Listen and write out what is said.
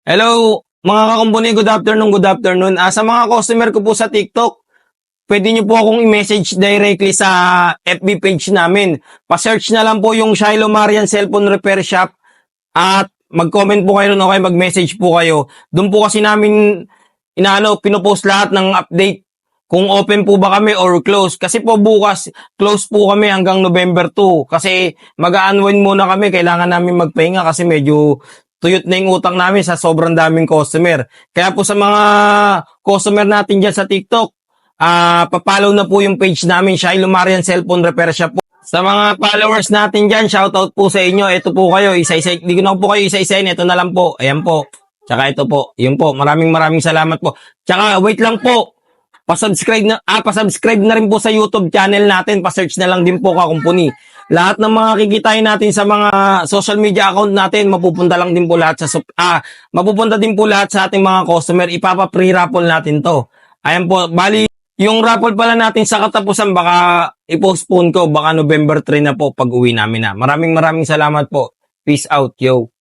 Hello, mga kakumpuni, good afternoon, good afternoon. Sa mga customer ko po sa TikTok, pwede nyo po akong i-message directly sa FB page namin. Pa-search na lang po yung Shiloh Marian Cellphone Repair Shop at mag-comment po kayo o kaya mag-message po kayo. Doon po kasi namin pinopost lahat ng update kung open po ba kami or close. Kasi po bukas, close po kami hanggang November 2. Kasi mag-a-unwind muna kami. Kailangan namin magpahinga kasi medyo tuyot na yung utang namin sa sobrang daming customer. Kaya po sa mga customer natin dyan sa TikTok, pa-follow na po yung page namin, Shiloh Marian Cellphone Repair Shop po. Sa mga followers natin dyan, shoutout po sa inyo. Ito po kayo, isa-isa, di ko na po kayo isa-isain. Ito na lang po. Ayan po. Tsaka ito po. Yun po. Maraming salamat po. Tsaka wait lang po. Pa-subscribe na rin po sa YouTube channel natin. Pa-search na lang din po kakumpuni. Lahat ng mga kikitain natin sa mga social media account natin, mapupunta lang din po lahat mapupunta din po lahat sa ating mga customer. Ipapa-free raffle natin to. Ayan po, bali, yung raffle pala natin sa katapusan, baka i-postpone ko, baka November 3 na po pag uwi namin na. Maraming salamat po. Peace out, yo.